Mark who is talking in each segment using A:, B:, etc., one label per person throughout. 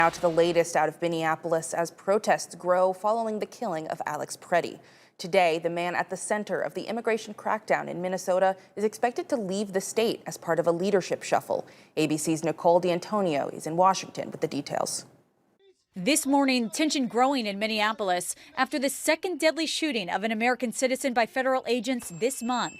A: Now to the latest out of Minneapolis as protests grow following the killing of Alex Preddy. Today, the man at the center of the immigration crackdown in Minnesota is expected to leave the state as part of a leadership shuffle. ABC's Nicole D'Antonio is in Washington with the details.
B: This morning, tension growing in Minneapolis after the second deadly shooting of an American citizen by federal agents this month.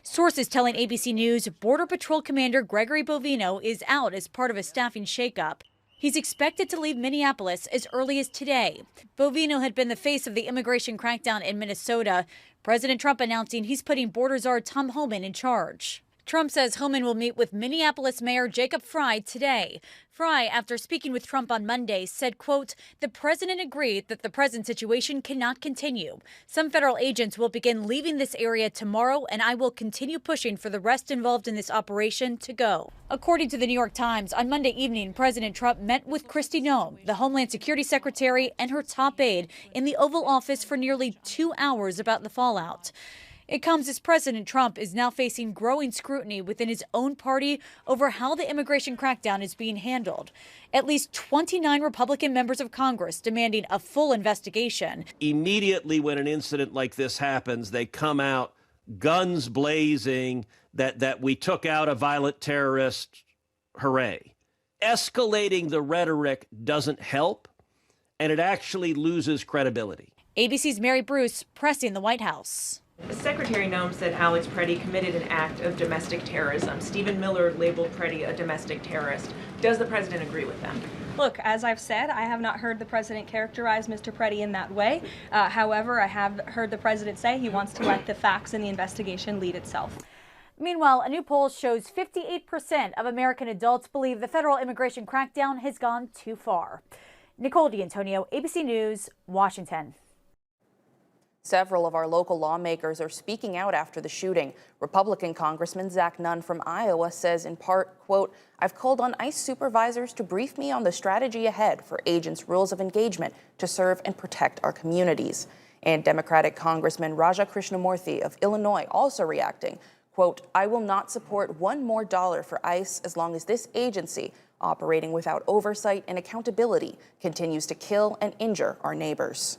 B: Sources telling ABC News Border Patrol Commander Gregory Bovino is out as part of a staffing shakeup. He's expected to leave Minneapolis as early as today. Bovino had been the face of the immigration crackdown in Minnesota. President Trump announcing he's putting border czar Tom Homan in charge. Trump says Homan will meet with Minneapolis Mayor Jacob Frey today. Frey, after speaking with Trump on Monday, said, quote, "The president agreed that the present situation cannot continue. Some federal agents will begin leaving this area tomorrow, and I will continue pushing for the rest involved in this operation to go." According to the New York Times, on Monday evening, President Trump met with Kristi Noem, the Homeland Security Secretary, and her top aide in the Oval Office for nearly 2 hours about the fallout. It comes as President Trump is now facing growing scrutiny within his own party over how the immigration crackdown is being handled. At least 29 Republican members of Congress demanding a full investigation.
C: Immediately when an incident like this happens, they come out guns blazing that we took out a violent terrorist. Hooray. Escalating the rhetoric doesn't help, and it actually loses credibility.
B: ABC's Mary Bruce pressing the White House.
D: Secretary Noem said Alex Preddy committed an act of domestic terrorism. Stephen Miller labeled Preddy a domestic terrorist. Does the president agree with them?
E: Look, as I've said, I have not heard the president characterize Mr. Preddy in that way. However, I have heard the president say he wants to let the facts in the investigation lead itself.
B: Meanwhile, a new poll shows 58% of American adults believe the federal immigration crackdown has gone too far. Nicole D'Antonio, ABC News, Washington.
A: Several of our local lawmakers are speaking out after the shooting. Republican Congressman Zach Nunn from Iowa says in part, quote, "I've called on ICE supervisors to brief me on the strategy ahead for agents' rules of engagement to serve and protect our communities." And Democratic Congressman Raja Krishnamurthy of Illinois also reacting, quote, "I will not support one more dollar for ICE as long as this agency, operating without oversight and accountability, continues to kill and injure our neighbors."